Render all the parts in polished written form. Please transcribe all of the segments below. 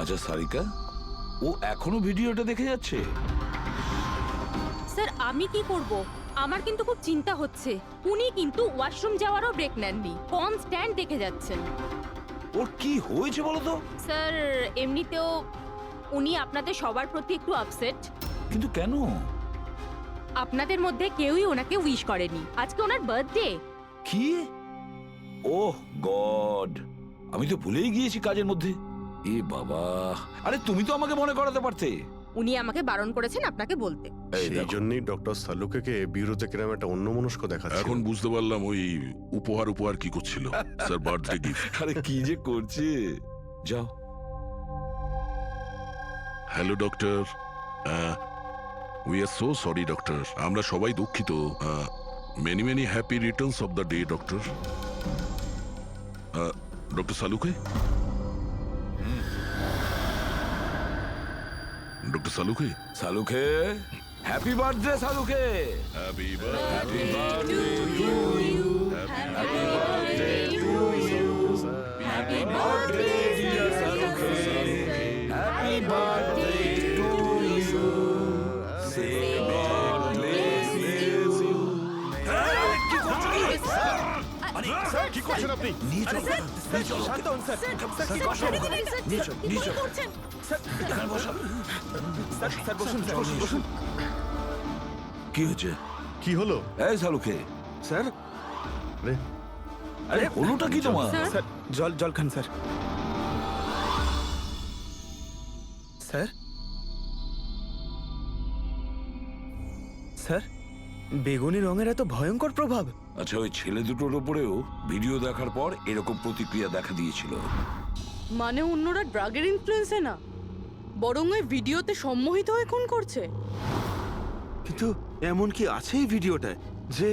আচ্ছা সারিকা, ও এখনো ভিডিওটা দেখে যাচ্ছে? স্যার আমি কি করব? আমার কিন্তু খুব চিন্তা হচ্ছে। উনি কিন্তু ওয়াশরুম যাওয়ারও ব্রেক নেননি, কনস্ট্যান্ট দেখে যাচ্ছেন। ওর কি হয়েছে বলো তো? স্যার এমনিতেও উনি আপনাদের সবার প্রতি একটু আপসেট। কিন্তু কেন? আপনাদের মধ্যে কেউই ওনাকে উইশ করেনি। আজকে ওনার বার্থডে। কি? ওহ গড, আমি তো ভুলেই গিয়েছি কাজের মধ্যে। এ বাবা, আরে তুমি তো আমাকে মনে করাতে পারতে। উনি আমাকে বারণ করেছেন আপনাকে বলতে। এই সেই দেখো, জন্যই ডক্টর সালুকেকে বিউরোতে কিরম একটা অন্যমনস্ক দেখাচ্ছে। এখন বুঝতে পারলাম ওই উপহার কি করছিল। Sir birthday gift. আরে কি যে করছে। যাও। Hello doctor, we are so sorry doctor, আমরা সবাই দুঃখিত। Many many happy returns of the day doctor. Doctor Saluke, doctor Saluke, Saluke, happy birthday Saluke. Happy happy birthday to you, happy birthday to you, happy birthday dear Saluke, happy birthday to you, say God bless you. কি করছো কি? Sir কি করছেন আপনি? নিয়ে চলো, নিয়ে চলো। শান্ত হন স্যার। স্যার কি করছেন? নিয়ে চলো, নিয়ে চলো। এখানে বসো। স্যার বসুন, বসুন, বসুন। কি হয়েছে? কি হলো? এই সালুকে, স্যার আরে আরে হলোটা কি তোমার? স্যার জল জল খান স্যার। স্যার স্যার বেগুনি রঙের এত ভয়ঙ্কর প্রভাব। আচ্ছা, ওই ছেলে দুটোর উপরেও ভিডিও দেখার পর এরকম প্রতিক্রিয়া দেখা দিয়েছিল। মানে অন্যরা ড্রাগের ইনফ্লুয়েন্সে না, বরং ওই ভিডিওতে সম্মোহিত হয়ে খুন করছে। কিন্তু এমন কি আছে এই ভিডিওটায় যে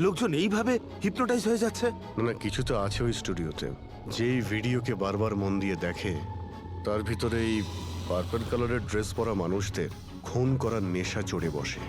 লোকজন এইভাবে হিপনোটাইজ হয়ে যাচ্ছে? না না, কিছু তো আছে ওই স্টুডিওতে। যেই ভিডিওকে বারবার মন দিয়ে দেখে তার ভিতরে এই পার্পল কালারের ড্রেস পরা মানুষদের খুন করার নেশা চড়ে বসে।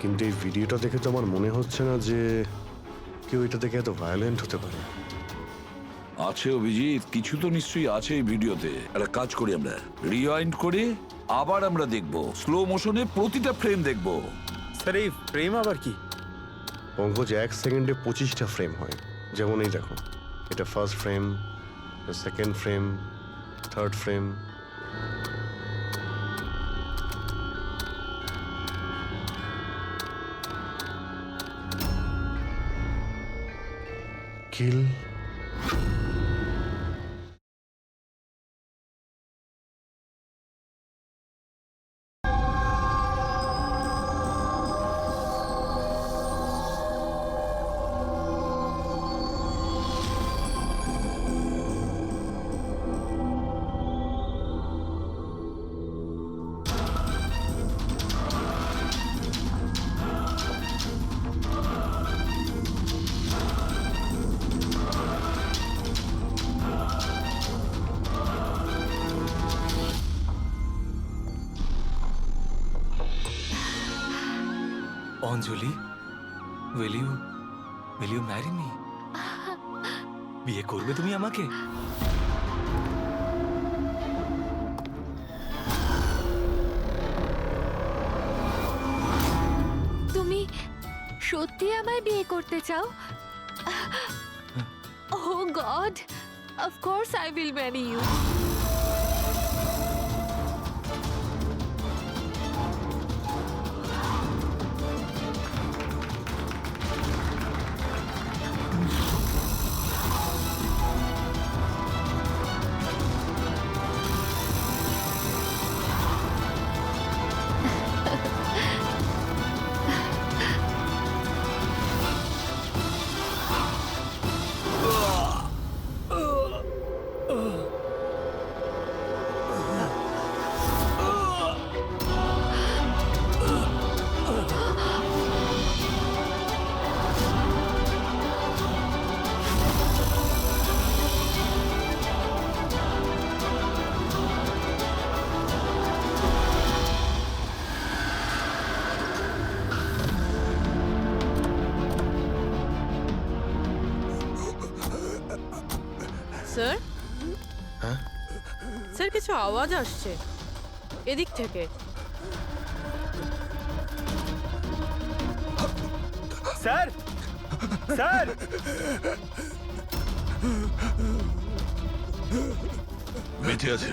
কিন্তু এই ভিডিওটা দেখে তো আমার মনে হচ্ছে না যে কেউ এটা দেখে এত ভায়োলেন্ট হতে পারে। আছে অভিজিৎ, কিছু তো নিশ্চয়ই আছে এই ভিডিওতে। একটা কাজ করি, আমরা রিওয়াইন্ড করে আবার আমরা দেখব, স্লো মোশনে প্রতিটা ফ্রেম দেখব। স্যার এই প্রেম আবার কি? পঙ্কজ, 1 সেকেন্ডে 25টা ফ্রেম হয়। যেমন এই দেখো, এটা first frame, second frame, third frame. Kill. Anjali, will you marry me? বিয়ে করবে তুমি আমাকে? তুমি সত্যি আমায় বিয়ে করতে চাও? Oh God, of course I will marry you. Sir হ্যাঁ? স্যার কিছু আওয়াজ আসছে এদিক থেকে। স্যার স্যার বেঁচে আছে,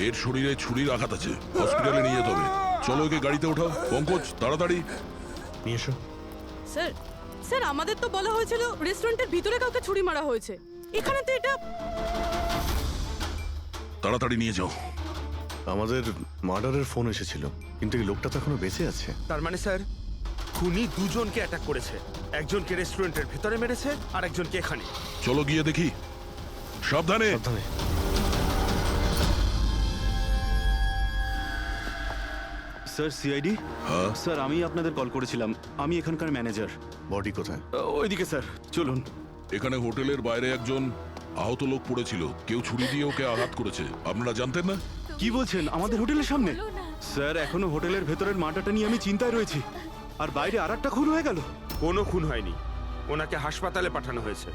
এর শরীরে ছুরির আঘাত আছে, হসপিটালে নিয়ে যেতে হবে। চলো ওকে গাড়িতে ওঠাও। পঙ্কজ তাড়াতাড়ি। নিয়ে এসো। স্যার স্যার আমাদের তো বলা হয়েছিল রেস্টুরেন্টের ভিতরে কাউকে ছুরি মারা হয়েছে, এখানে তো এটা। তাড়াতাড়ি নিয়ে যাও। আমাদের মার্ডারের ফোন এসেছিল, কিন্তু এই লোকটা তো এখনো বেঁচে আছে। তার মানে স্যার খুনি দুজনকে অ্যাটাক করেছে, একজনকে রেস্টুরেন্টের ভেতরে মেরেছে আর একজনকে এখানে। চলো গিয়ে দেখি। সাবধানে। সাবধানে। Sir CID. হ্যাঁ, স্যার আমি আপনাদের কল করেছিলাম, আমি এখানকার ম্যানেজার। বডি কোথায়? ওইদিকে স্যার, চলুন। এখানে হোটেলের বাইরে একজন আহত লোক পড়েছিল, কেউ ছুরি দিয়ে ওকে আঘাত করেছে। আপনারা জানতেন না? কি বলছেন, আমাদের হোটেলের সামনে? বলো না। স্যার এখনো হোটেলের ভেতরের মাটাটা নিয়ে আমি চিন্তায় রয়েছি, আর বাইরে আর একটা খুন হয়ে গেল। কোনো খুন হয়নি, ওনাকে হাসপাতালে পাঠানো হয়েছে।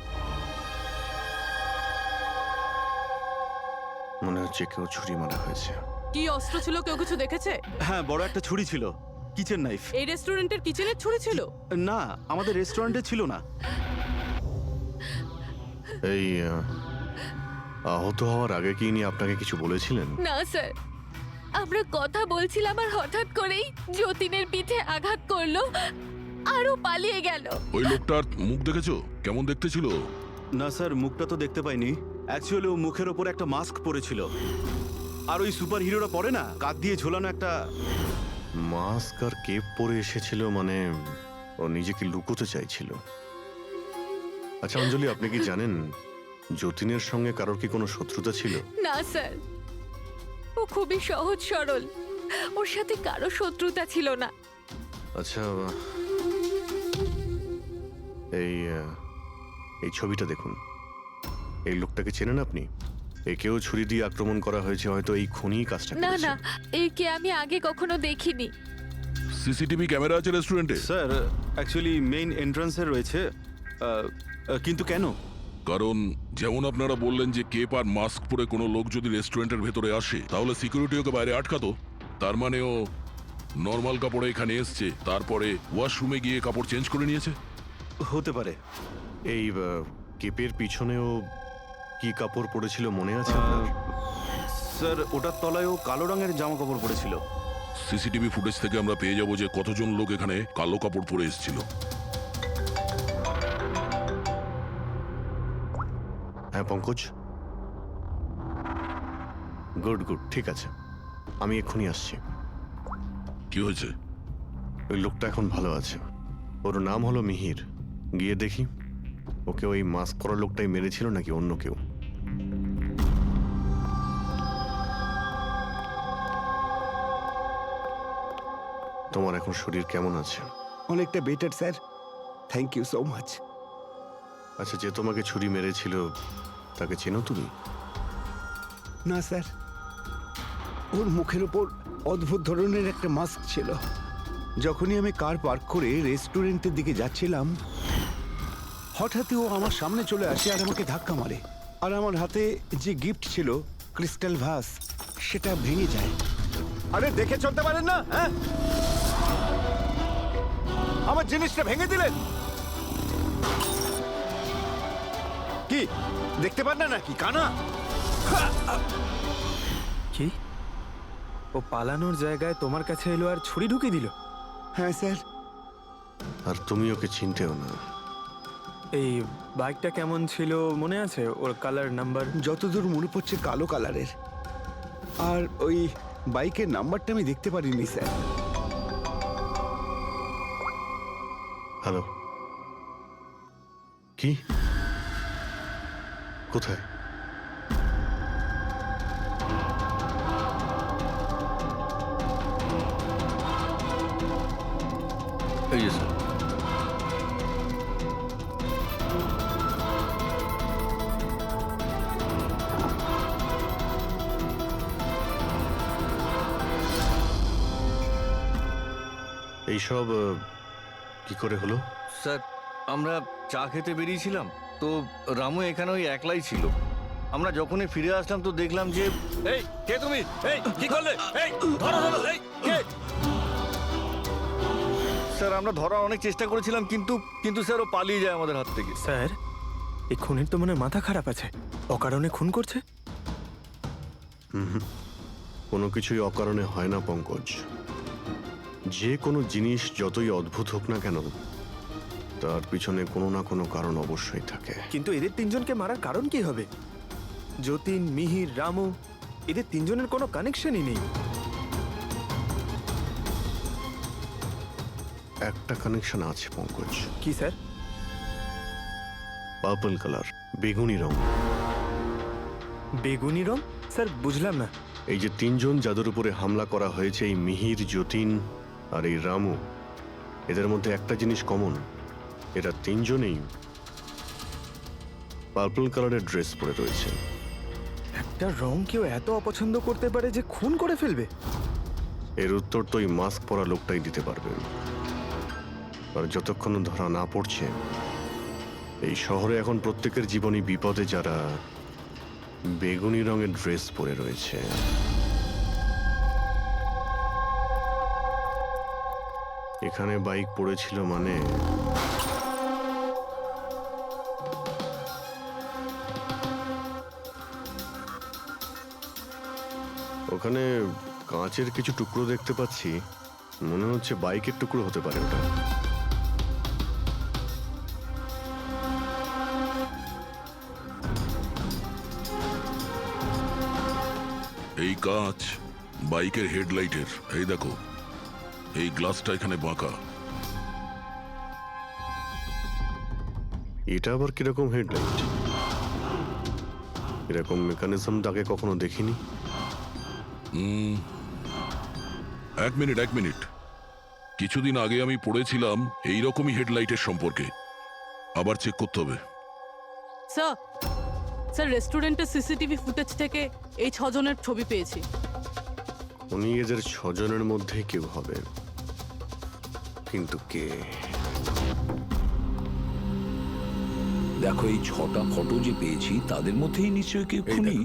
মনে হচ্ছে কেউ ছুরি মারা হয়েছে। কি অস্ত্র ছিল, কেউ কিছু দেখেছে? হ্যাঁ, বড় একটা ছুরি ছিল, কিচেন নাইফ। এই রেস্টুরেন্টের কিচেনের ছুরি ছিল? না, আমাদের রেস্টুরেন্টে ছিল না। এই আহত হওয়ার আগে কি ইনি আপনাকে কিছু বলেছিলেন? না স্যার, আমরা কথা বলছিলাম আর হঠাৎ করেই যতীনের পিঠে আঘাত করলো আরও পালিয়ে গেল। ওই লোকটার মুখ দেখেছো? কেমন দেখতে ছিল? না স্যার, মুখটা তো দেখতে পাইনি। অ্যাকচুয়ালি ও মুখের ওপর একটা মাস্ক পরেছিল, আর ওই সুপার হিরোরা পরে না, কাঁধ দিয়ে ঝোলানো একটা। মাস্ক আর কেপ পরে এসেছিল, মানে ও নিজেকে লুকোতে চাইছিল। আচ্ছা অঞ্জলি, আপনি কি জানেন যতীনের সঙ্গে কারোর কি কোনো শত্রুতা ছিল? না স্যার, ও খুবই সহজ সরল, ওর সাথে কারো শত্রুতা ছিল না। আচ্ছা, এই ছবিটা দেখুন। এই লোকটাকে চেনেন আপনি? একেও ছুরি দিয়ে আক্রমণ করা হয়েছে, হয়তো এই খুনি কাজটা না করেছে। না, একে আমি আগে কখনো দেখিনি। সিসিটিভি ক্যামেরা আছে রেস্টুরেন্টে? স্যার অ্যাকচুয়ালি মেইন এন্ট্রান্সে রয়েছে, কিন্তু কেন? কারণ যেমন আপনারা বললেন যে কেপ আর মাস্ক পরে কোনো লোক যদি রেস্টুরেন্টের ভেতরে আসে, তাহলে সিকিউরিটি ওকে বাইরে আটকাতো। তার মানে ও নর্মাল কাপড়ে এখানে এসছে, তারপরে ওয়াশরুমে গিয়ে কাপড় চেঞ্জ করে নিয়েছে। হতে পারে। এই কেপের পিছনেও কি কাপড় পরেছিল মনে আছে আপনার? স্যার ওটার তলায় ও কালো রঙের জামা কাপড় পরেছিল। সিসিটিভি ফুটেজ থেকে আমরা পেয়ে যাব যে কতজন লোক এখানে কালো কাপড় পরে এসেছিল। হ্যাঁ পঙ্কজ, গুড গুড, ঠিক আছে, আমি এক্ষুনি আসছি। কি হয়েছে? ওই লোকটা এখন ভালো আছে, ওর নাম হলো মিহির। গিয়ে দেখি ওকে ওই মাস্ক পরা লোকটাই মেরেছিল নাকি অন্য কেউ। তোমার এখন শরীর কেমন আছে? অনেকটা better sir, thank you so much. আচ্ছা, যে তোমাকে ছুরি মেরেছিল তাকে চেনো তুমি? না স্যার, ওর মুখের ওপর অদ্ভুত ধরনের একটা মাস্ক ছিল। যখনই আমি কার পার্ক করে রেস্টুরেন্টের দিকে যাচ্ছিলাম, হঠাৎই ও আমার সামনে চলে আসে আর আমাকে ধাক্কা মারে, আর আমার হাতে যে গিফট ছিল ক্রিস্টাল ভাস, সেটা ভেঙে যায়। আরে দেখে চলতে পারেন না, হ্যাঁ? আমার জিনিসটা ভেঙে দিলেন। কি দেখতে পান না নাকি কানা? কি? ও পালানোর জায়গায় তোমার কাছে এলো আর ছুরি ঢুকিয়ে দিল? হ্যাঁ স্যার। আর তুমি ওকে চিনতেও না। এই বাইকটা কেমন ছিল মনে আছে? ওর কালার, নাম্বার? যতদূর মনে পড়ছে কালো কালারের, আর ওই বাইকের নাম্বারটা আমি দেখতে পারিনি স্যার। হ্যালো, কি? কোথায়? এই যে স্যার। এইসব কি করে হলো? স্যার আমরা চা খেতে বেরিয়েছিলাম, তো রামু এখানে ওই একলাই ছিল। আমরা যখনই ফিরে আসলাম তো দেখলাম যে এই কে তুমি? এই কি করলে? এই ধরো ধরো, এই কে? স্যার আমরা ধরার অনেক চেষ্টা করেছিলাম, কিন্তু স্যার ও পালিয়ে যায় আমাদের হাত থেকে। স্যার এই খুনের তো মনে হয় মাথা খারাপ আছে, অকারণে খুন করছে। কোনো কিছুই অকারণে হয় না পঙ্কজ। যে কোনো জিনিস যতই অদ্ভুত হোক না কেন, তার পিছনে কোনো না কোনো কারণ অবশ্যই থাকে। কিন্তু এদের তিনজনকে মারার কারণ কি হবে? যতীন, মিহির, রামু, এদের তিনজনের কোনো কানেকশনই নেই। একটা কানেকশন আছে পঙ্কজ। কি স্যার? পার্পল কালার, বেগুনি রং। বেগুনি রং? স্যার বুঝলাম না। এই যে তিনজন যাদের উপরে হামলা করা হয়েছে, এই মিহির, যতীন আর এই রামু, এদের মধ্যে একটা জিনিস কমন, এরা তিনজনেই পার্পল কালারের ড্রেস পরে রয়েছে। একটা রং কেউ এত অপছন্দ করতে পারে যে খুন করে ফেলবে? এর উত্তর তো এই মাস্ক পরা লোকটাই দিতে পারবে। আর যতক্ষণ ধরা না পড়ছে, এই শহরে এখন প্রত্যেকের জীবনই বিপদে যারা বেগুনি রঙের ড্রেস পরে রয়েছে। এখানে বাইক পড়েছিল মানে ওখানে কাঁচের কিছু টুকরো দেখতে পাচ্ছি, মনে হচ্ছে বাইকের টুকরো হতে পারে ওটা। এই কাঁচ বাইকের হেডলাইটের। এই দেখো, এই গ্লাসটা এখানে বাঁকা। এটা আবার কিরকম হেডলাইট? এরকম মেকানিজম আগে কখনো দেখিনি। এক মিনিট। কিছুদিন আগে আমি পড়েছিলাম এইরকমই হেডলাইটের সম্পর্কে। আবার চেক করতে হবে। স্যার রেস্টুরেন্টের সিসিটিভি ফুটেজ থেকে এই 6 জনের ছবি পেয়েছি। উনি এদের 6 জনের মধ্যে কেউ হবে, কিন্তু কে? দেখো, এই 6টা ফটো যে পেয়েছি তাদের মধ্যেই নিশ্চয়ই কেউ খুনি।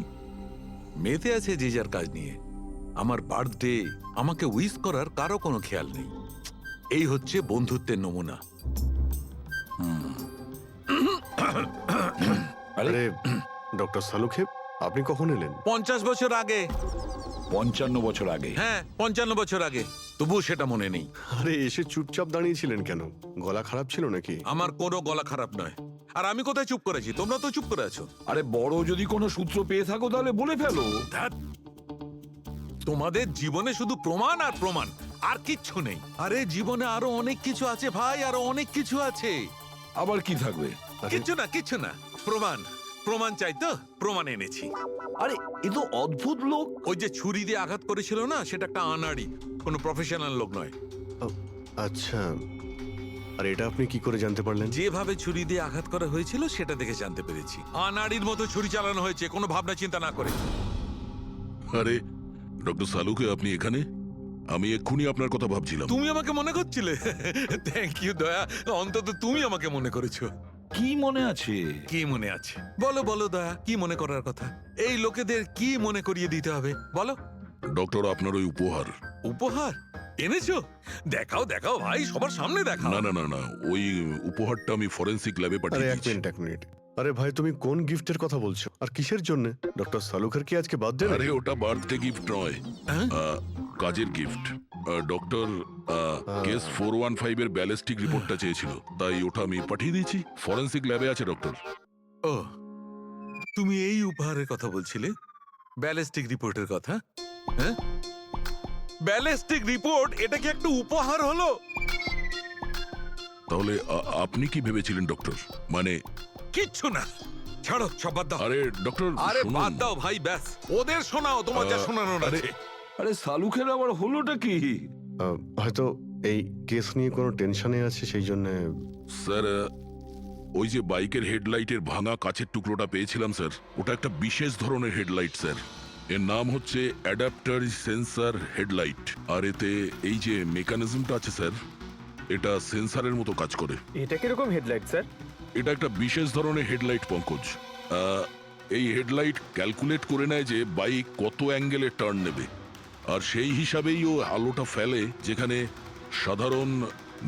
মেতে আছে যে যার কাজ নিয়ে। আমার বার্থডে, আমাকে উইশ করার কারো কোনো খেয়াল নেই। এই হচ্ছে বন্ধুত্বের নমুনা। আরে ডক্টর সালুখেব, আপনি কখন এলেন? 50 বছর আগে। 55 বছর আগে। হ্যাঁ, 55 বছর আগে। তবুও সেটা মনে নেই। আরে এসে চুপচাপ দাঁড়িয়েছিলেন কেন? গলা খারাপ ছিল নাকি? আমার কোনো গলা খারাপ নয়। আর আমি কোথায় চুপ করেছি? তোমরা তো চুপ করে আছো। আরে বড় যদি কোনো সূত্র পেয়ে থাকো তাহলে বলে ফেলো। ধ্যাৎ, তোমাদের জীবনে শুধু প্রমাণ আর প্রমাণ, আর কিচ্ছু নেই। আরে জীবনে আরো অনেক কিছু আছে ভাই, আরো অনেক কিছু আছে। আবার কি থাকবে? কিচ্ছু না। প্রমাণ চাই তো, প্রমাণ এনেছি। আরে এ তো অদ্ভুত লোক। ওই যে ছুরি দিয়ে আঘাত করেছিল না, সেটা একটা আনাড়ি, কোনো প্রফেশনাল লোক নয়। আচ্ছা, আর এটা আপনি কি করে জানতে পারলেন? যেভাবে ছুরি দিয়ে আঘাত করা হয়েছিল সেটা দেখে জানতে পেরেছি। আনাড়ির মতো ছুরি চালানো হয়েছে, কোনো ভাবনা চিন্তা না করে। আরে ডক্টর সালুকে, আপনি এখানে? আমি এক্ষুনি আপনার কথা ভাবছিলাম। তুমি আমাকে মনে করছিলে? থ্যাংক ইউ দয়া, অন্তত তুমি আমাকে মনে করেছো। কি মনে আছে? কি মনে আছে? বলো দয়া, কি মনে করার কথা? এই লোকেদের কি মনে করিয়ে দিতে হবে বলো। ডক্টর, আপনার ওই উপহার। উপহার এনেছো? দেখাও ভাই, সবার সামনে দেখাও। না, ওই উপহারটা আমি ফরেনসিক ল্যাবে আরে পাঠিয়ে এক দিয়েছি। মিনিট। আরে ভাই, তুমি কোন গিফটের কথা বলছো আর কিসের জন্য? ডক্টর সালুখের কি আজকে বার্থডে? আরে ওটা বার্থডে গিফট নয়, কাজের গিফট। ডক্টর কেস 415 এর ব্যালিস্টিক রিপোর্টটা চেয়েছিল, তাই ওটা আমি পাঠিয়ে দিয়েছি। ফরেনসিক ল্যাবে আছে ডক্টর। ও, তুমি এই উপহারের কথা বলছিলে? ব্যালিস্টিক রিপোর্টের কথা? হ্যাঁ, ব্যালিস্টিক রিপোর্ট, এটা কি একটা উপহার হলো? তাহলে আপনি কি ভেবেছিলেন ডক্টর? মানে কিচ্ছু না, ছাড়ো, সব বাদ দাও। আরে ডক্টর, আরে শুনুন। বাদ দাও ভাই, ব্যাস ওদের শোনাও তোমার যা শোনানোর আরে, আছে। আরে সালুখের আবার হলোটা কি? হয়তো এই কেস নিয়ে কোনো টেনশনে আছে, সেই জন্য। স্যার, ওই যে বাইকের হেডলাইটের ভাঙা কাচের টুকরোটা পেয়েছিলাম স্যার, ওটা একটা বিশেষ ধরনের হেডলাইট স্যার। এর নাম হচ্ছে অ্যাডাপ্টার সেন্সর হেডলাইট। আর এতে এই যে মেকানিজমটা আছে স্যার, এটা সেন্সরের মতো কাজ করে। এটা কিরকম হেডলাইট স্যার? এটা একটা বিশেষ ধরনের হেডলাইট পঙ্কজ। এই হেডলাইট ক্যালকুলেট করে নেয় যে বাইক কত অ্যাঙ্গেলে টার্ন নেবে, আর সেই হিসাবেই ও আলোটা ফেলে যেখানে সাধারণ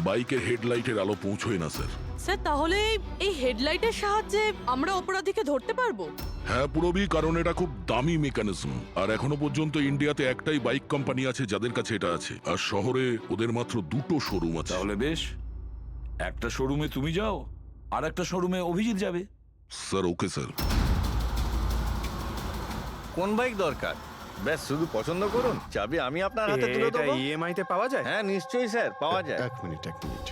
বাইকের হেডলাইটের আলো পৌঁছয় না স্যার। স্যার তাহলে এই হেডলাইটের সাহায্যে আমরা অপরাধীকে ধরতে পারবো? হ্যাঁ পুরবি, কারণ এটা খুব দামি মেকানিজম, আর এখনো পর্যন্ত ইন্ডিয়াতে একটাই বাইক কোম্পানি আছে যাদের কাছে এটা আছে, আর শহরে ওদের মাত্র 2টো শোরুম আছে। তাহলে বেশ, একটা শোরুমে তুমি যাও আর একটা শোরুমে অভিজিৎ যাবে। Sir okay sir. কোন বাইক দরকার? ব্যাস শুধু পছন্দ করুন, চাবি আমি আপনার হাতে তুলে এটা দেবো। ইএমআই তে পাওয়া যায়? হ্যাঁ নিশ্চয়ই স্যার, পাওয়া যায়। এক মিনিট।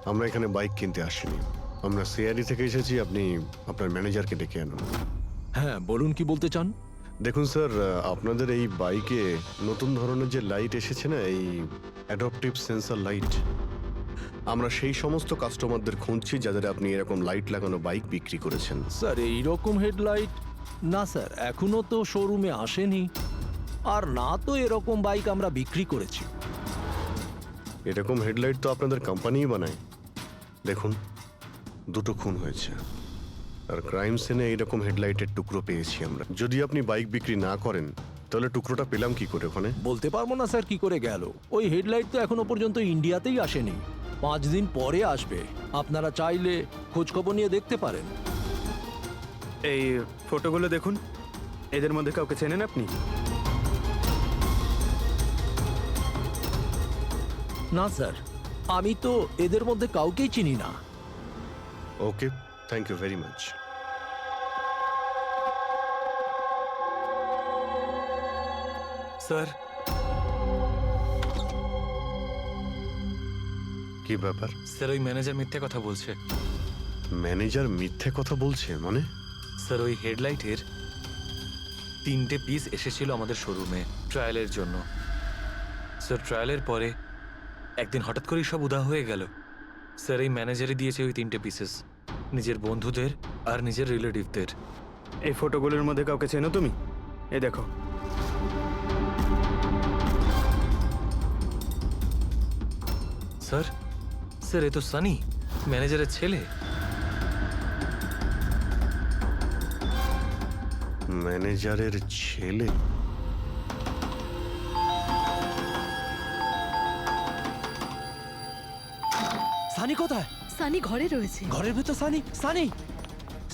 আমরা এখানে বাইক কিনতে আসিনি, আমরা সিআরডি থেকে এসেছি। আপনি আপনার ম্যানেজারকে ডেকে আনুন। হ্যাঁ বলুন, কি বলতে চান? দেখুন স্যার, আপনাদের এই বাইকে নতুন ধরনের যে লাইট এসেছে না, এই অ্যাডপটিভ সেন্সর লাইট, আমরা সেই সমস্ত কাস্টমারদের খুঁজছি যাদের আপনি এরকম লাইট লাগানো বাইক বিক্রি করেছেন। স্যার এইরকম হেডলাইট না স্যার, এখনো তো শোরুমে আসেনি, আর না তো এরকম বাইক আমরা বিক্রি করেছি। এরকম হেডলাইট তো আপনাদের কোম্পানিই বানায়। দেখুন, 2টো খুন হয়েছে, আর ক্রাইম সিনে এইরকম হেডলাইটের টুকরো পেয়েছি আমরা। যদি আপনি বাইক বিক্রি না করেন তাহলে টুকরোটা পেলাম কি করে ওখানে? বলতে পারবো না স্যার কি করে গেল। ওই হেডলাইট তো এখনো পর্যন্ত ইন্ডিয়াতেই আসেনি, 5 দিন পরে আসবে। আপনারা চাইলে খোঁজ খবর নিয়ে দেখতে পারেন। এই ফটোগুলো দেখুন, এদের মধ্যে কাউকে চেনেন আপনি? না স্যার, আমি তো এদের মধ্যে কাউকেই চিনি না। Okay, thank you very much. Sir, কি ব্যাপার? স্যার ওই ম্যানেজার মিথ্যে কথা বলছে। ম্যানেজার মিথ্যে কথা বলছে মানে? স্যার ওই হেডলাইটের 3টে পিস এসেছিল আমাদের শোরুমে ট্রায়ালের জন্য। স্যার ট্রায়ালের পরে একদিন হঠাৎ করেই সব উধাও হয়ে গেল। স্যার এই ম্যানেজারই দিয়েছে ওই 3টে পিসেস, নিজের বন্ধুদের আর নিজের রিলেটিভদের। এই ফটোগুলোর মধ্যে কাউকে চেনো তুমি? এই দেখো। স্যার স্যার এ তো সানি, ম্যানেজারের ছেলে। ম্যানেজারের ছেলে? সানি কোথায়? সানি ঘরে রয়েছে। ঘরের ভেতর সানি? সানি,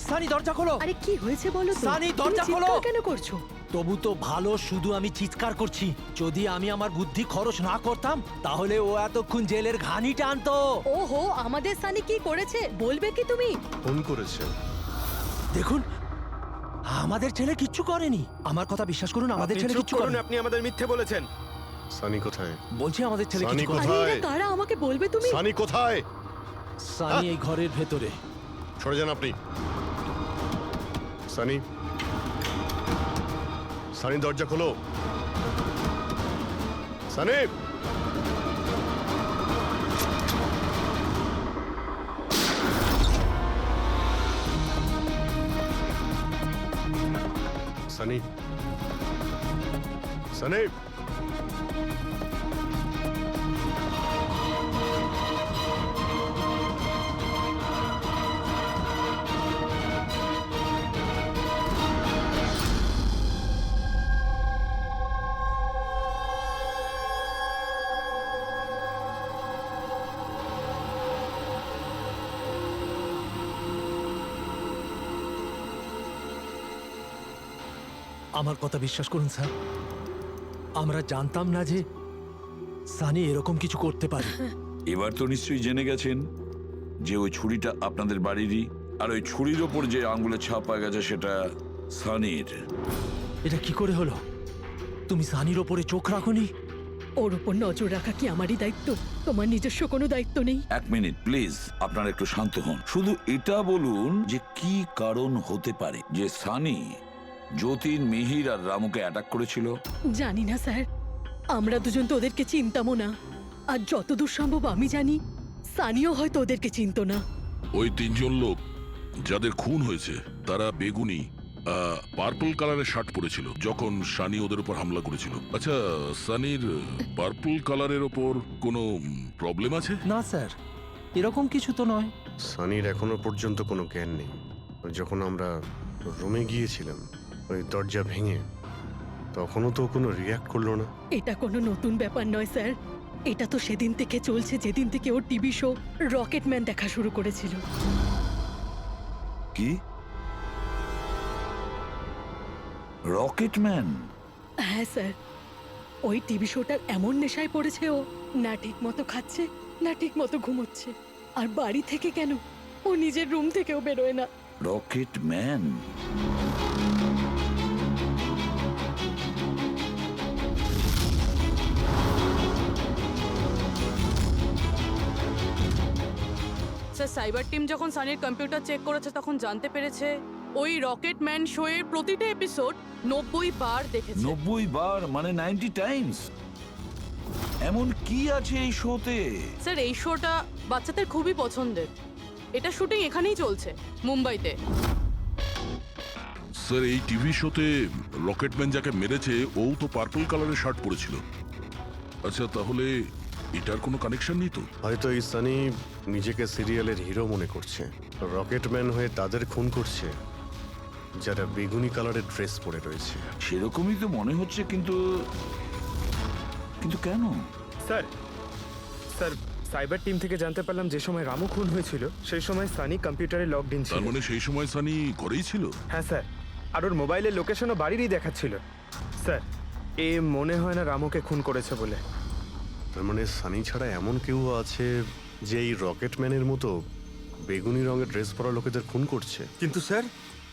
সানি দরজা খোলো। আরে কি হয়েছে বলো তো? সানি দরজা খোলো। কেন করছো? তবু তো ভালো, শুধু আমি চিৎকার করছি। যদি আমি আমার বুদ্ধি খরচ না করতাম তাহলে ও এতক্ষণ জেলের ঘানি টানতো। ওহো, আমাদের সানি কি করেছে বলবে কি তুমি? ফোন করেছে। দেখুন, আমাদের ছেলে কিচ্ছু করেনি। আমার কথা বিশ্বাস করুন, আমাদের ছেলে কিচ্ছু করেনি। আপনি আমাদের মিথ্যে বলেছেন। সানি কোথায়? বলছি আমাদের ছেলে সানি কিছু করেনি। কোথায়? আরে কারা, আমাকে বলবে তুমি? সানি কোথায়? সানি এই ঘরের ভেতরে। সরে যান আপনি। সানি, সানি দরজা খোলো। সানি, সানি, সানি। আমার কথা বিশ্বাস করুন স্যার, আমরা জানতাম না যে সানি এরকম কিছু করতে পারে। এবার তো নিশ্চয়ই জেনে গেছেন যে ওই ছুরিটা আপনাদের বাড়িরই, আর ওই ছুরির ওপর যে আঙ্গুলের ছাপ পাওয়া গেছে সেটা সানির। এটা কি করে হলো? তুমি সানির ওপরে চোখ রাখোনি? ওর উপর নজর রাখা কি আমারই দায়িত্ব? তোমার নিজস্ব কোনো দায়িত্ব নেই? 1 মিনিট প্লিজ, আপনারা একটু শান্ত হন। শুধু এটা বলুন যে কি কারণ হতে পারে যে সানি যতীন, মিহির আর রামুকে অ্যাটাক করেছিল। জানি না স্যার, আমরা দুজন তো ওদেরকে চিনতামও না, আর যতদূর সম্ভব আমি জানি সানিও হয়তো ওদেরকে চিনতো না। ওই 3জন লোক যাদের খুন হয়েছে তারা বেগুনি পার্পল কালারের শার্ট পরেছিল যখন সানি ওদের উপর হামলা করেছিল। আচ্ছা, সানির পার্পল কালারের ওপর কোনো প্রবলেম আছে? না স্যার, এরকম কিছু তো নয়। সানির এখনো পর্যন্ত কোনো জ্ঞান নেই। যখন আমরা রুমে গিয়েছিলাম ওই দরজা ভেঙে, তখনও তো কোনো রিয়াক্ট করলো না। এটা কোনো নতুন ব্যাপার নয় স্যার, এটা তো সেদিন থেকে চলছে যেদিন থেকে ওর টিভি শো রকেটম্যান দেখা শুরু করেছিল। কি রকেটম্যান? হ্যাঁ স্যার, ওই টিভি শোটার এমন নেশায় পড়েছে ও, না ঠিক মতো খাচ্ছে না ঠিক মতো ঘুমোচ্ছে। আর বাড়ি থেকে কেন, ও নিজের রুম থেকেও বেরোয় না। রকেটম্যান? স্যার, সাইবার টিম যখন সানির কম্পিউটার চেক করেছে তখন জানতে পেরেছে ওই রকেটম্যান শো এর প্রতিটা এপিসোড 90 বার দেখেছে। 90 বার মানে 90 টাইমস? এমন কি আছে এই শোতে? স্যার, এই শোটা বাচ্চাদের খুবই পছন্দের। এটা শুটিং এখানেই চলছে, মুম্বাইতে। স্যার এই টিভি শোতে রকেটম্যান যাকে মেরেছে ও তো পার্পল কালারের শার্ট পরেছিল। আচ্ছা, তাহলে এটার কোনো কানেকশন নেই তো? হয়তো এই সানি নিজেকে সিরিয়ালের হিরো মনে করছে, রকেটম্যান হয়ে তাদের খুন করছে যারা বেগুনি কালারের ড্রেস পরে রয়েছে। সেরকমই তো মনে হচ্ছে, কিন্তু কিন্তু কেন? স্যার স্যার সাইবার টিম থেকে জানতে পারলাম যে সময় রামু খুন হয়েছিল সেই সময় সানি কম্পিউটারে লগড ইন ছিল। তার মানে সেই সময় সানি ঘরেই ছিল? হ্যাঁ স্যার, আর ওর মোবাইলের লোকেশনও বাড়িরই দেখাচ্ছিল। স্যার, এ মনে হয় না রামুকে খুন করেছে বলে। তার মানে সানি ছাড়া এমন কেউ আছে যে এই রকেটম্যানের মতো বেগুনি রঙের ড্রেস পরা লোকেদের খুন করছে। কিন্তু স্যার,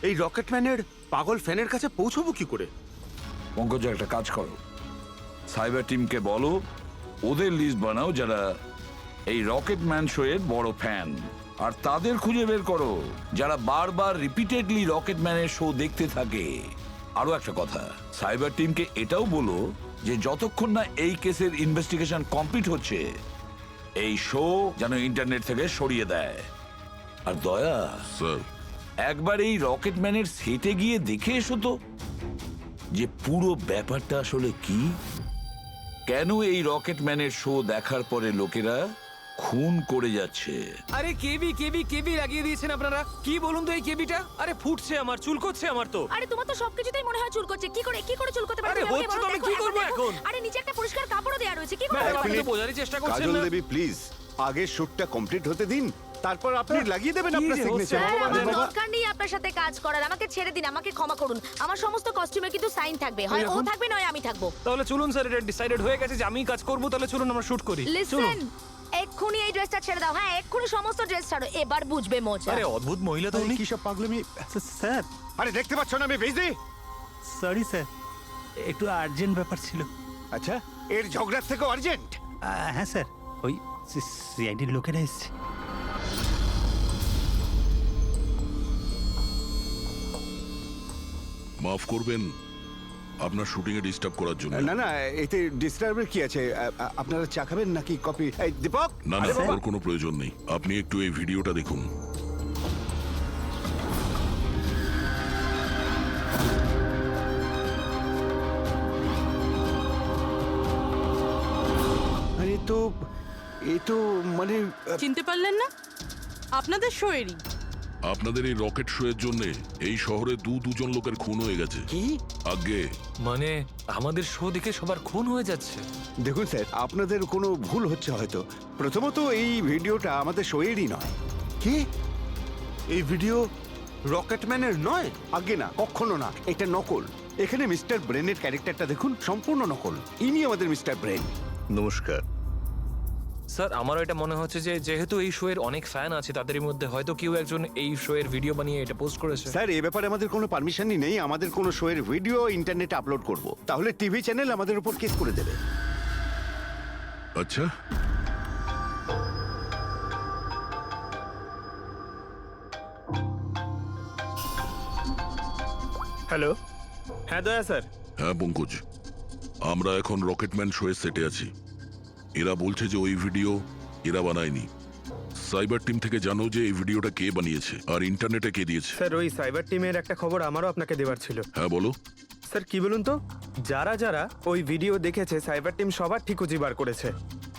এই রকেটম্যানের পাগল ফ্যানের কাছে পৌঁছবো কি করে? পঙ্কজ, একটা কাজ করো, সাইবার টিমকে বলো ওদের লিস্ট বানাও যারা এই রকেটম্যান শো এর বড় ফ্যান, আর তাদের খুঁজে বের করো যারা বারবার রিপিটেডলি রকেটম্যানের শো দেখতে থাকে। আরো একটা কথা, সাইবার টিমকে এটাও বলো যে যতক্ষণ না এই কেসের ইনভেস্টিগেশন কমপ্লিট হচ্ছে এই শো যেন ইন্টারনেট থেকে সরিয়ে দেয়। আর দয়া স্যার, একবার এই রকেটম্যানের সেটে গিয়ে দেখে এসো তো যে পুরো ব্যাপারটা আসলে কি, কেন এই রকেটম্যানের শো দেখার পরে লোকেরা খুন করে যাচ্ছে। আরে কেবি কেবি কেবি লাগিয়ে দিয়েছেন আপনারা। কি বলুন তো এই কেবিটা? আরে ফুটছে আমার, চুল করছে আমার তো। আরে তোমার তো সবকিছুতেই মনে হয় চুল করছে। কি করে চুল করতে পারে? আরে তুমি আমাকে হচ্ছে তো, বলো, আমি দেখো, কি একবার করবো দেখো। এখন? আরে নিচে একটা পরিষ্কার কাপড়ও দেওয়া রয়েছে। কি করে? ম্যাডাম, আপনি তো বোঝারই চেষ্টা করছেন কাজল না। দেবী প্লিজ, আগে শুটটা কমপ্লিট হতে দিন, তারপর আপনি লাগিয়ে দেবেন আপনার সিগনেচার। স্যার, আমার দরকার নেই আপনার সাথে কাজ করার। আমাকে ছেড়ে দিন, আমাকে ক্ষমা করুন। আমার সমস্ত কস্টিউমে কিন্তু সাইন থাকবে, হয় ও থাকবে নয় আমি থাকবো। তাহলে চলুন স্যার, এটা ডিসাইডেড হয়ে গেছে যে আমিই কাজ করবো। তাহলে চলুন আমরা শুট করি। লিসেন, এক্ষুনি এই ড্রেসটা ছেড়ে দাও। হ্যাঁ, এক্ষুনি সমস্ত ড্রেস ছাড়ো, এবার বুঝবে মজা। আরে অদ্ভুত মহিলা তো উনি। কি সব পাগলামি স্যার, আরে দেখতে পাচ্ছ না আমি ভেজে? সরি স্যার, একটু আর্জেন্ট ব্যাপার ছিল। আচ্ছা, এর ঝগড়ার থেকে আর্জেন্ট? হ্যাঁ স্যার, ওই সিআইডির লোকেরা এসছে। মাফ করবেন আপনার শুটিং এ ডিস্টার্ব করার জন্য। না না, এতে ডিস্টার্বের কি আছে? আপনারা চা খাবেন নাকি কফি? এই দীপক, না না, ওর কোনো প্রয়োজন নেই। আপনি একটু এই ভিডিওটা দেখুন। আরে এ তো মানে চিনতে পারলেন না? আপনাদের শোয়েরই। আপনাদের এই রকেট শো এর জন্য এই শহরে দুজন লোকের খুন হয়ে গেছে। কি? আগে মানে আমাদের শো দেখে সবার খুন হয়ে যাচ্ছে? দেখুন স্যার, আপনাদের কোনো ভুল হচ্ছে হয়তো। প্রথমত এই ভিডিওটা আমাদের শোয়েরই নয়। কি? এই ভিডিও রকেটম্যানের নয়? আগে না, কখনো না, এটা নকল। এখানে মিস্টার ব্রেনের ক্যারেক্টারটা দেখুন, সম্পূর্ণ নকল। ইনি আমাদের মিস্টার ব্রেন। নমস্কার স্যার, আমারও এটা মনে হচ্ছে যে যেহেতু এই শো এর অনেক ফ্যান আছে, তাদের মধ্যে হয়তো কেউ একজন এই শো এর ভিডিও বানিয়ে এটা পোস্ট করেছে। স্যার, এ ব্যাপারে আমাদের কোনো পারমিশনই নেই। আমাদের কোনো শোয়ের ভিডিও ইন্টারনেটে আপলোড করব, তাহলে টিভি চ্যানেল আমাদের উপর কেস করে দেবে। আচ্ছা, হ্যালো, হ্যাঁ দয়া স্যার। হ্যাঁ পঙ্কজ, আমরা এখন রকেটম্যান শো এর সেটে আছি। এরা বলছে যে ওই ভিডিও এরা বানায়নি। সাইবার টিম থেকে জানো যে এই ভিডিওটা কে বানিয়েছে আর ইন্টারনেটে কে দিয়েছে। স্যার, ওই সাইবার টিমের একটা খবর আমারও আপনাকে দেওয়ার ছিল। হ্যাঁ বলো। স্যার, কি বলুন তো, যারা যারা ওই ভিডিও দেখেছে সাইবার টিম সবার ঠিকুজি বার করেছে।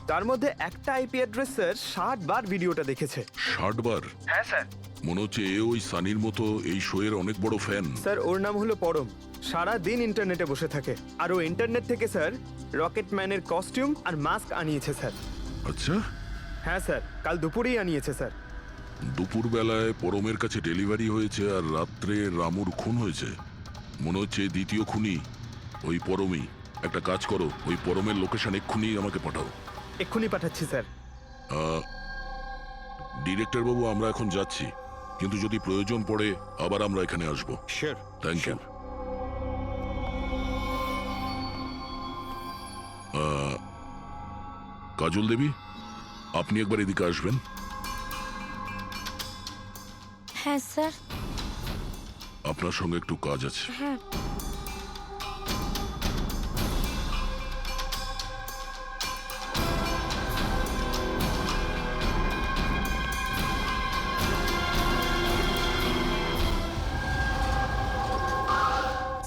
তার মধ্যে একটা আইপি অ্যাড্রেস স্যার 60 বার ভিডিওটা দেখেছে। 60 বার? হ্যাঁ স্যার। মনে হচ্ছে এ ওই সানির মতো এই শো এর অনেক বড় ফ্যান। স্যার ওর নাম হলো পরম। সারা দিন ইন্টারনেটে বসে থাকে আর ও ইন্টারনেট থেকে স্যার রকেট ম্যানের কস্টিউম আর মাস্ক আনিয়েছে স্যার। আচ্ছা, হ্যাঁ স্যার, কাল দুপুরেই আনিয়েছে স্যার। দুপুর বেলায় পরমের কাছে ডেলিভারি হয়েছে আর রাত্রে রামুর খুন হয়েছে। মনে হচ্ছে দ্বিতীয় খুনি ওই পরমই। একটা কাজ করো, ওই পরমের লোকেশন এক্ষুনি আমাকে পাঠাও। এক্ষুনি পাঠাচ্ছি স্যার। ডিরেক্টর বাবু, আমরা এখন যাচ্ছি, কিন্তু যদি প্রয়োজন পড়ে আবার আমরা এখানে আসবো। Sure. Thank you. Kajal Devi, আপনি একবার এদিকে আসবেন। হ্যাঁ স্যার। আপনার সঙ্গে একটু কাজ আছে। হ্যাঁ।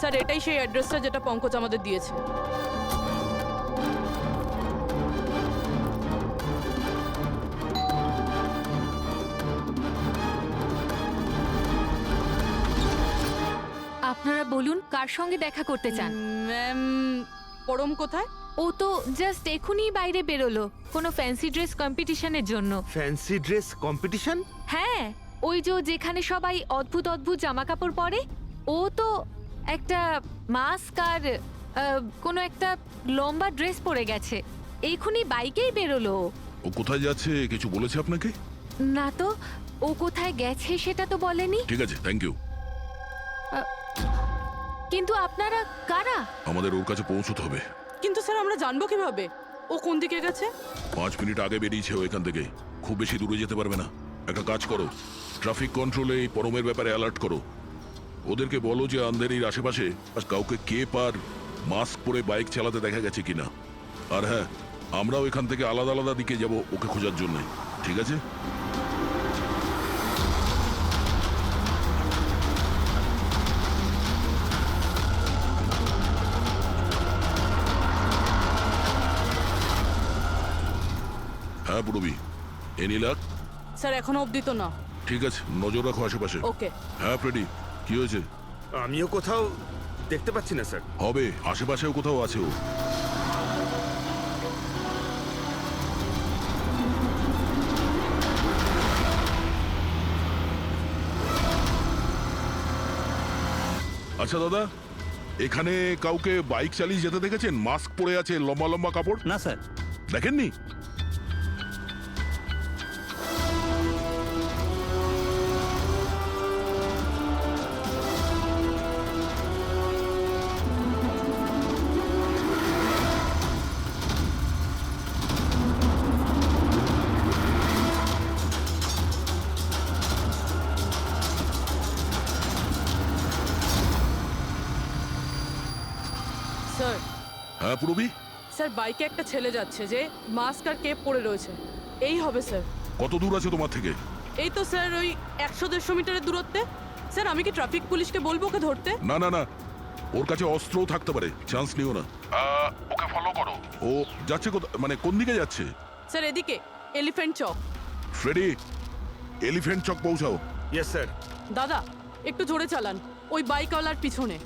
স্যার এটাই সেই অ্যাড্রেসটা যেটা পঙ্কজ আমাদের দিয়েছে। আপনারা বলুন কার সঙ্গে দেখা করতে চান? ম্যাম, পরম কোথায়? ও তো জাস্ট এখনই বাইরে বেরোলো কোনো ফ্যান্সি ড্রেস কম্পিটিশনের জন্য। Fancy dress competition? হ্যাঁ, ওই যে যেখানে সবাই অদ্ভুত অদ্ভুত জামা কাপড় পরে, ও তো একটা মাস্ক আর কোনো একটা লম্বা ড্রেস পরে গেছে। এইখুনি বাইকেই বেরোলো। ও কোথায় যাচ্ছে কিছু বলেছে আপনাকে? না তো, ও কোথায় গেছে সেটা তো বলেনি। ঠিক আছে, থ্যাংক ইউ। কিন্তু আপনারা কারা? আমাদের ওর কাছে পৌঁছতে হবে। কিন্তু স্যার আমরা জানবো কিভাবে ও কোন দিকে গেছে? 5 মিনিট আগে বেরিয়েছে ও এখান থেকে। খুব বেশি দূরে যেতে পারবে না। একটা কাজ করো, ট্রাফিক কন্ট্রোলে এই পরমের ব্যাপারে অ্যালার্ট করো। ওদেরকে বলো যে আন্ধেরির আশেপাশে কাউকে কেপ আর মাস্ক পরে বাইক চালাতে দেখা গেছে কিনা। আর হ্যাঁ, আমরাও এখান থেকে আলাদা আলাদা দিকে যাব ওকে খোঁজার জন্য। ঠিক আছে? হ্যাঁ পুরবি, এনি লাক? স্যার এখনো অবধি তো না। ঠিক আছে, নজর রাখো আশেপাশে। ওকে। হ্যাঁ ফ্রেডি, কি হয়েছে? আমিও কোথাও দেখতে পাচ্ছি না স্যার। হবে, আশেপাশেও কোথাও আছে ও। আচ্ছা দাদা, এখানে কাউকে বাইক চালিয়ে যেতে দেখেছেন? মাস্ক পরে আছে, লম্বা লম্বা কাপড়? না স্যার। দেখেননি? স্যার। হ্যাঁ পুরবি? স্যার বাইকে একটা ছেলে যাচ্ছে যে মাস্ক আর কেপ পরে রয়েছে। এই হবে স্যার। কত দূর আছে তোমার থেকে? এই তো স্যার ওই 100-150 মিটারের দূরত্বে। স্যার আমি কি ট্রাফিক পুলিশকে বলবো ওকে ধরতে? না না না, ওর কাছে অস্ত্রও থাকতে পারে, চান্স নিও না। ওকে ফলো করো। ও যাচ্ছে মানে কোন দিকে যাচ্ছে? স্যার এদিকে, elephant Chowk. Freddie, elephant Chowk পৌঁছাও। Yes sir. দাদা একটু জোরে চালান, ওই বাইকওয়ালার পিছনে।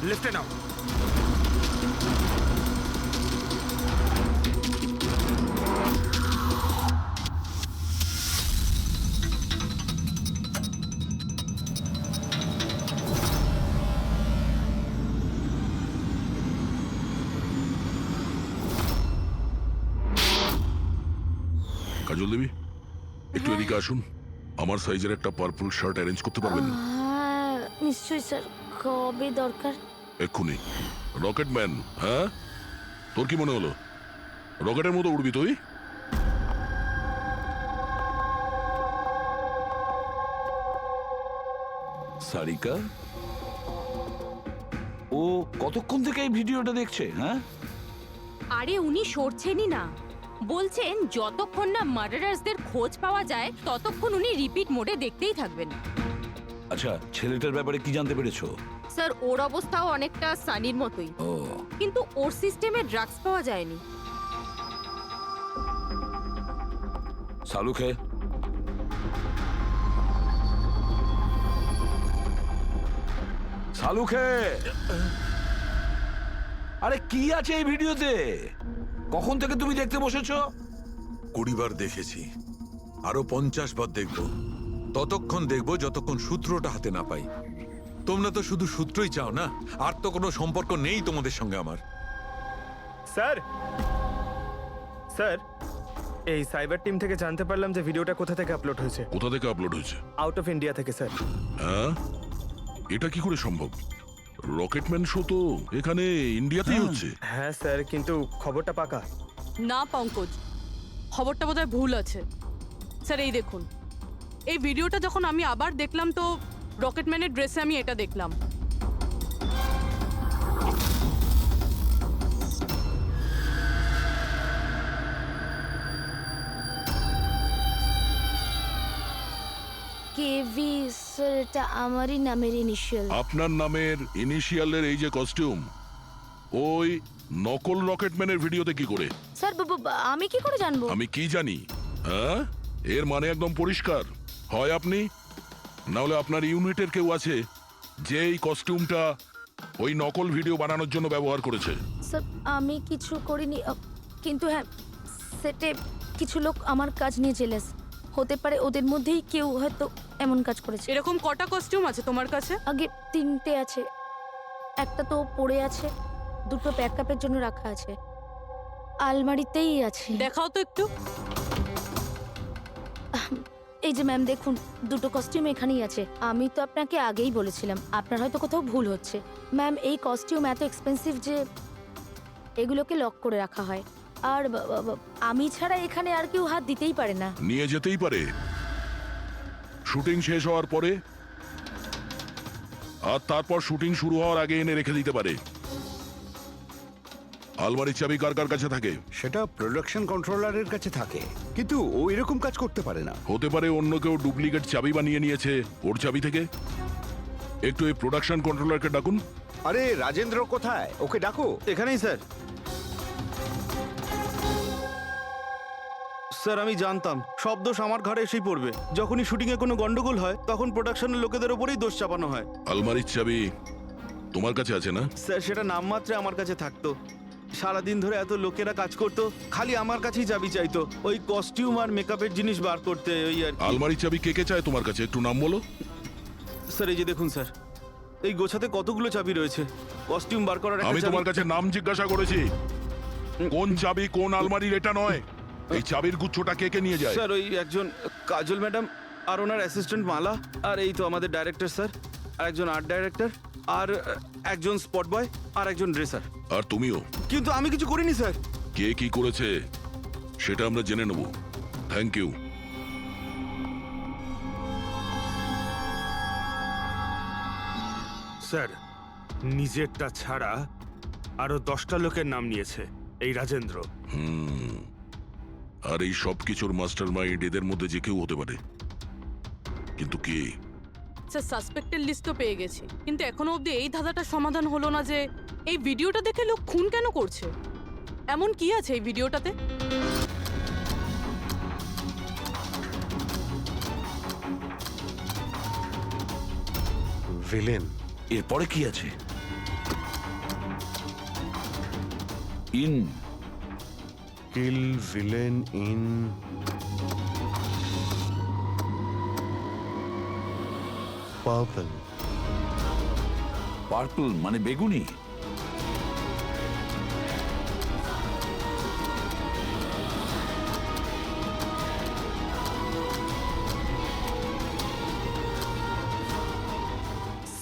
লেফটে নাও। কাজল দেবী, একটু এদিকে আসুন। আমার সাইজের একটা পার্পল শার্ট অ্যারেঞ্জ করতে পারবেন? নিশ্চয়ই স্যার, কবে দরকার? এক্ষুনি। রকেট ম্যান, হ্যাঁ? তোর কি মনে হলো রকেটের মতো উড়বি তুই? সারিকা, ও কতক্ষণ থেকে এই ভিডিওটা দেখছে? হ্যাঁ, আরে উনি সরছেনই না, বলছেন যতক্ষণ না মার্ডারার্সদের খোঁজ পাওয়া যায় ততক্ষণ উনি রিপিট মোডে দেখতেই থাকবেন। আচ্ছা, ছেলেটার ব্যাপারে কি জানতে পেরেছো? স্যার ওর অবস্থাও অনেকটা সানির মতোই, ও, কিন্তু ওর সিস্টেমে ড্রাগস পাওয়া যায়নি। সালুখে সালুখে, আরে কি আছে এই ভিডিওতে? কখন থেকে তুমি দেখতে বসেছো? 20 বার দেখেছি, আরো 50 বার দেখবো। ততক্ষণ দেখবো যতক্ষণ সূত্রটা হাতে না পাই। তোমরা তো শুধু সূত্রই চাও না, আর তো কোনো সম্পর্ক নেই তোমাদের সঙ্গে আমার। স্যার স্যার এই সাইবার টিম থেকে জানতে পারলাম যে ভিডিওটা কোথা থেকে আপলোড হয়েছে। কোথা থেকে আপলোড হয়েছে? আউট অফ ইন্ডিয়া থেকে স্যার। হ্যাঁ, এটা কি করে সম্ভব? রকেটম্যান শো তো এখানে ইন্ডিয়াতেই হচ্ছে। হ্যাঁ স্যার, কিন্তু খবরটা পাকা। না পঙ্কজ, খবরটা বোধহয় ভুল আছে। স্যার এই দেখুন, এই ভিডিওটা যখন আমি আবার দেখলাম তো রকেটম্যানের ড্রেসে আমি এটা দেখলাম। কেভি স্যার, এটা আমারই নামের ইনিশিয়াল। আপনার নামের ইনিশিয়ালের এই যে কস্টিউম, ওই নকল রকেটম্যানের ভিডিওতে কি করে? স্যার আমি কি করে জানবো? আমি কি জানি? হ্যাঁ, এর মানে একদম পরিষ্কার, হয় আপনি না হলে আপনার ইউনিটের কেউ আছে যে এই কস্টিউমটা ওই নকল ভিডিও বানানোর জন্য ব্যবহার করেছে। স্যার আমি কিছু করিনি, কিন্তু হ্যাঁ সেটে কিছু লোক আমার কাজ নিয়ে জেলেস। হতে পারে ওদের মধ্যেই কেউ হয়তো এমন কাজ করেছে। এরকম কটা কস্টিউম আছে তোমার কাছে? আগে 3টে আছে, একটা তো পড়ে আছে, 2টো ব্যাকআপের জন্য রাখা আছে, আলমারিতেই আছে। দেখাও তো একটু। এই যে ম্যাম দেখুন, 2টো কস্টিউম এখানেই আছে। আমি তো আপনাকে আগেই বলেছিলাম, আপনার হয়তো কোথাও ভুল হচ্ছে। ম্যাম এই কস্টিউম এত এক্সপেন্সিভ যে এগুলোকে লক করে রাখা হয়, আর আমি ছাড়া এখানে আর কেউ হাত দিতেই পারে না। নিয়ে যেতেই পারে শুটিং শেষ হওয়ার পরে, আর তারপর শুটিং শুরু হওয়ার আগে এনে রেখে দিতে পারে। আলমারির চাবি কার কার কাছে থাকে? সেটা প্রোডাকশন কন্ট্রোলারের কাছে থাকে, কিন্তু ও এরকম কাজ করতে পারে না। হতে পারে অন্য কেউ ডুপ্লিকেট চাবি বানিয়ে নিয়েছে ওর চাবি থেকে। একটু এই প্রোডাকশন কন্ট্রোলারকে ডাকুন। আরে রাজেন্দ্র কোথায়? ওকে ডাকো। এখানেই স্যার। স্যার আমি জানতাম সব দোষ আমার ঘাড়ে এসেই পড়বে। যখনই শুটিংয়ে কোনো গন্ডগোল হয় তখন প্রোডাকশনের লোকেদের ওপরেই দোষ চাপানো হয়। আলমারির চাবি তোমার কাছে আছে না? স্যার সেটা নামমাত্রে আমার কাছে থাকতো। সারাদিন ধরে এত লোকেরা কাজ করতো, খালি আমার কাছেই চাবি চাইতো ওই কস্টিউম আর মেকআপের জিনিস বার করতে, ওই আর কি। আলমারির চাবি কে কে চায় তোমার কাছে? একটু নাম বলো। স্যার এই যে দেখুন স্যার, এই গোছাতে কতগুলো চাবি রয়েছে। কস্টিউম বার করার একটা আমি চাবি- তোমার কাছে নাম জিজ্ঞাসা করেছি, কোন চাবি কোন আলমারির এটা নয়। এই চাবির গুচ্ছটা কে কে নিয়ে যায়? স্যার ওই একজন কাজল ম্যাডাম আর ওনার অ্যাসিস্ট্যান্ট মালা, আর এই তো আমাদের ডাইরেক্টর স্যার, আর একজন আর্ট ডাইরেক্টর, আর একজন স্পট বয়, আর একজন ড্রেসার। আর তুমিও? কিন্তু আমি কিছু করিনি স্যার। কে কি করেছে সেটা আমরা জেনে নেব। Thank you. স্যার নিজেরটা ছাড়া আরো 10টা লোকের নাম নিয়েছে এই রাজেন্দ্র। আর এই সব কিছুর মাস্টার মাইন্ড এদের মধ্যে যে কেউ হতে পারে, কিন্তু কে? স্যার সাসপেক্টেড লিস্ট তো পেয়ে গেছি, কিন্তু এখনো অবধি এই ধাঁধাটার সমাধান হলো না যে এই ভিডিওটা দেখে লোক খুন কেন করছে। এমন কি আছে এই ভিডিওটাতে? ভিলেন। এরপরে কি আছে? In kill villain in purple. Purple মানে বেগুনি?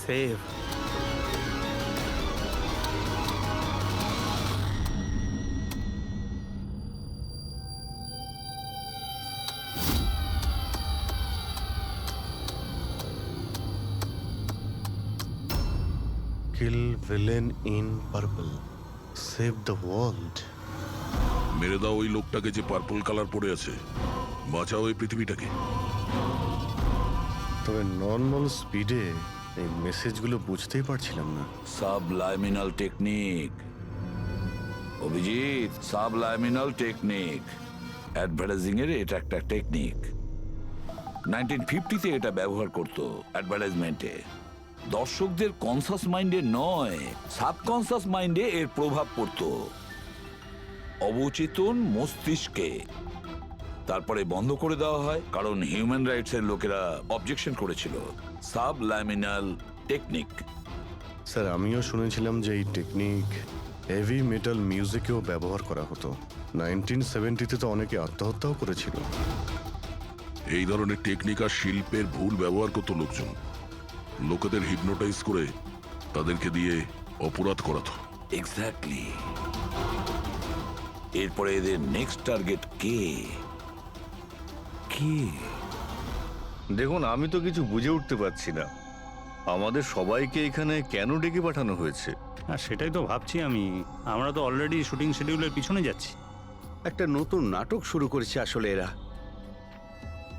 Save. Kill villain in purple, save the world. মেরে দাও ওই লোকটাকে যে পার্পল কালার পরে আছে, বাঁচাও এই পৃথিবীটাকে। তবে নর্মাল স্পিডে এই মেসেজগুলো বুঝতেই পারছিলাম না। সাবলাইমিনাল টেকনিক অভিজিৎ, সাবলাইমিনাল টেকনিক। অ্যাডভার্টাইজিং এর এটা একটা টেকনিক। 1950-তে এটা ব্যবহার করতো অ্যাডভার্টাইজমেন্টে। দর্শকদের কনসাস মাইন্ডে নয়, সাবকনসাস মাইন্ডে এর প্রভাব পড়তো, অবচেতন মস্তিষ্কে। তারপরে বন্ধ করে দেওয়া হয় কারণ হিউম্যান রাইটস এর লোকেরা অবজেকশন করেছিল। সাবলাইমিনাল টেকনিক। স্যার, আমিও শুনেছিলাম যে এই টেকনিক হেভি মেটাল মিউজিকেও ব্যবহার করা হতো। 1970-তে তো অনেকে আত্মহত্যাও করেছিল। এই ধরনের টেকনিক আর শিল্পের ভুল ব্যবহার করতো লোকজন। লোকেদের হিপনোটাইজ করে তাদেরকে দিয়ে অপরাধ করাতো। এক্স্যাক্টলি। এরপরে এদের নেক্সট টার্গেট কে? দেখুন, আমি তো কিছু বুঝে উঠতে পারছি না আমাদের সবাইকে এখানে কেন ডেকে পাঠানো হয়েছে। হ্যাঁ, সেটাই তো ভাবছি আমি। আমরা তো অলরেডি শুটিং শিডিউলের পিছনে যাচ্ছি। একটা নতুন নাটক শুরু করেছে আসলে এরা।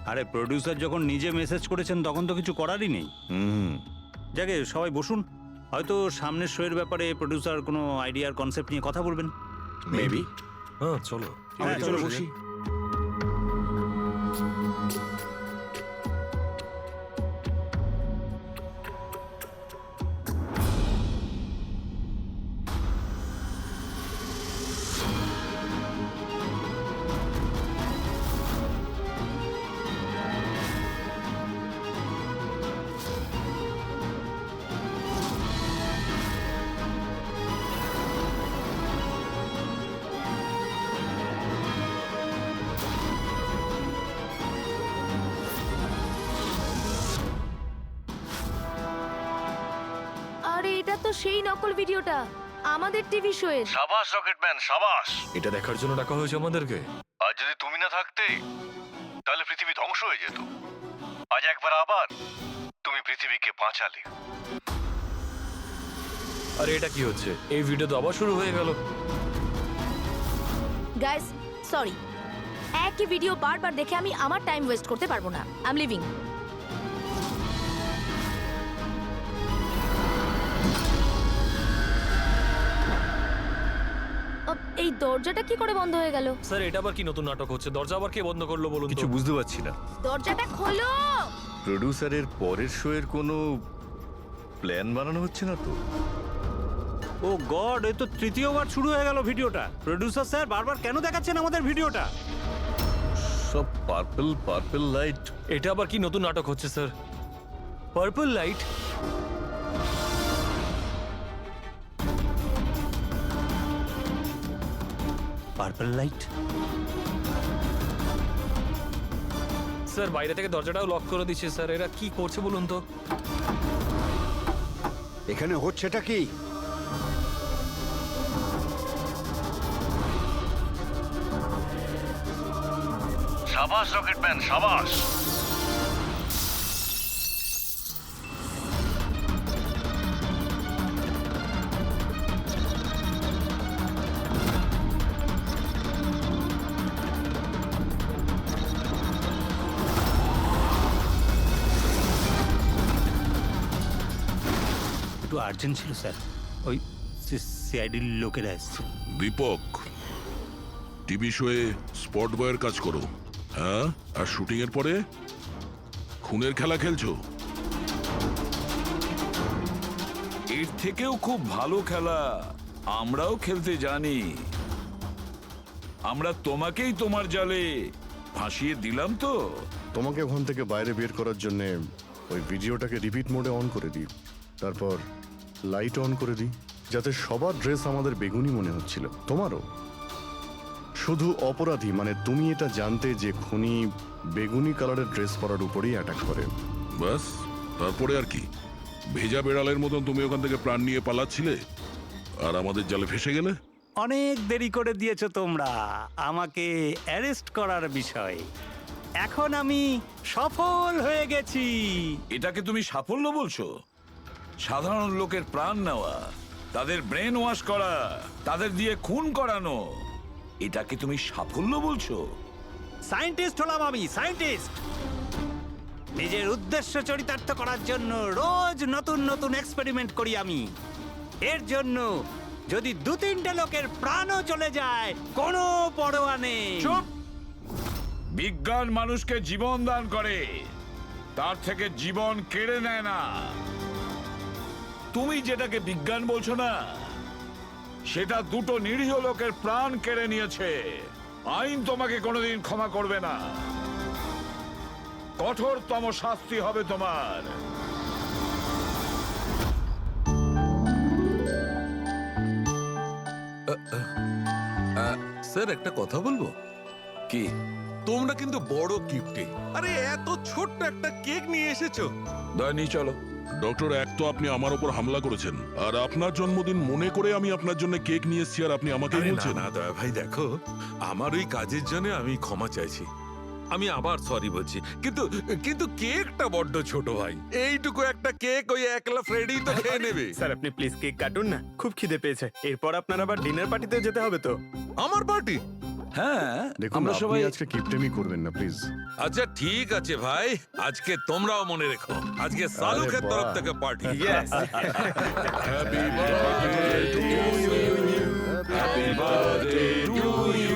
আরে প্রডিউসার যখন নিজে মেসেজ করেছেন তখন তো কিছু করারই নেই। যাকে সবাই বসুন, হয়তো সামনের শোয়ের ব্যাপারে প্রডিউসার কোনো আইডিয়ার কনসেপ্ট নিয়ে কথা বলবেন। মেবি। হ্যাঁ, চলো। হ্যাঁ, চলো বসি। আরে এটা তো সেই নকল ভিডিওটা আমাদের টিভি শোয়ের। সাবাস রকেটম্যান, সাবাস। এটা দেখার জন্য ডাকা হয়েছে আমাদেরকে। আর যদি তুমি না থাকতে তাহলে পৃথিবী ধ্বংস হয়ে যেত। আজ একবার আবার তুমি পৃথিবীকে বাঁচালে। আরে এটা কি হচ্ছে? এই ভিডিও তো আবার শুরু হয়ে গেল। গাইস, সরি, একই ভিডিও বারবার দেখে আমি আমার টাইম ওয়েস্ট করতে পারবো না। I am living. এই দরজাটা কি করে বন্ধ হয়ে গেল? স্যার, এটা আবার কি নতুন নাটক হচ্ছে? দরজা আবার কে বন্ধ করলো বলুন তো? কিছু বুঝতে পারছি না। দরজাটা খোলো। প্রডিউসারের পরের শোয়ের কোনো প্ল্যান বানানো হচ্ছে না তো? ও গড, এ তো তৃতীয়বার শুরু হয়ে গেল ভিডিওটা। প্রডিউসার স্যার, বারবার কেন দেখাচ্ছেন আমাদের ভিডিওটা? সব পার্পল লাইট। এটা আবার কি নতুন নাটক হচ্ছে sir? Purple light? Purple light? Sir, বাইরে থেকে দরজাটাও লক করে দিচ্ছে স্যার। এরা কি করছে বলুন তো? এখানে হচ্ছেটা কি? সাবাস রকেটম্যান, সাবাস। একটু আর্জেন্ট ছিল স্যার, ওই সিআইডির লোকেরা এসছে। দীপক, টিভি শোয়ে স্পট বয়ের কাজ করো, হ্যাঁ? আর শুটিং এর পরে খুনের খেলা খেলছো? এর থেকেও খুব ভালো খেলা আমরাও খেলতে জানি। আমরা তোমাকেই তোমার জালে ফাঁসিয়ে দিলাম তো। তোমাকে ওখান থেকে বাইরে বের করার জন্য ওই ভিডিওটাকে রিপিট মোডে অন করে দিই, তারপর লাইট অন করে দিই, যাতে সবার ড্রেস আমাদের বেগুনি মনে হচ্ছিল, তোমারও। শুধু অপরাধী মানে তুমি এটা জানতে যে খুনি বেগুনি কালারের ড্রেস পরার উপরেই অ্যাটাক করে। ব্যাস, তারপরে আর কি? ভেজা বেড়ালের মতন তুমি ওখান থেকে প্রাণ নিয়ে পালাচ্ছিলে আর আমাদের জালে ফেসে গেলে। অনেক দেরি করে দিয়েছো তোমরা আমাকে অ্যারেস্ট করার বিষয়। এখন আমি সফল হয়ে গেছি। এটাকে তুমি সাফল্য বলছো? সাধারণ লোকের প্রাণ নেওয়া, তাদের ব্রেন ওয়াশ করা, তাদের দিয়ে খুন করানো, এটাকে তুমি সাফল্য বলছো? সায়েন্টিস্ট হলাম আমি, সায়েন্টিস্ট। নিজের উদ্দেশ্য চরিতার্থ করার জন্য রোজ নতুন নতুন এক্সপেরিমেন্ট করি আমি। এর জন্য যদি 2-3টে লোকের প্রাণও চলে যায় কোনো পরোয়া নেই। চুপ! বিজ্ঞান মানুষকে জীবন দান করে, তার থেকে জীবন কেড়ে নেয় না। তুমি যেটাকে বিজ্ঞান বলছো না, সেটা 2টো নিরীহ লোকের প্রাণ কেড়ে নিয়েছে। আইন তোমাকে কোনোদিন ক্ষমা করবে না। কঠোরতম শাস্তি হবে তোমার। স্যার একটা কথা বলবো কি? তোমরা কিন্তু বড় কিপ্টে। আরে এত ছোট্ট একটা কেক নিয়ে এসেছো। দয়া নিয়ে চলো। ডক্টর, এক তো আপনি আমার উপর হামলা করেছেন, আর আপনার জন্মদিন মনে করে আমি আপনার জন্য কেক নিয়ে এসেছি, আর আপনি আমাকে আরে না বলছেন। না দয়া ভাই, দেখো আমার ওই কাজের জন্য আমি ক্ষমা চাইছি। আমি আবার সরি বলছি, কিন্তু কিন্তু কেকটা বড্ড ছোট ভাই। এইটুকু একটা কেক ওই একলা ফ্রেডি তো খেয়ে নেবে। স্যার আপনি প্লিজ কেক কাটুন না, খুব খিদে পেয়েছে। এরপর আপনার আবার ডিনার পার্টিতে যেতে হবে তো। আমার পার্টি? হ্যাঁ, দেখুন আমরা আপনি সবাই আজকে কিপটেমি করবেন না প্লিজ। আচ্ছা ঠিক আছে ভাই, আজকে তোমরাও মনে রেখো, আজকে সালুকের তরফ থেকে party. Happy birthday to you. Happy birthday to you.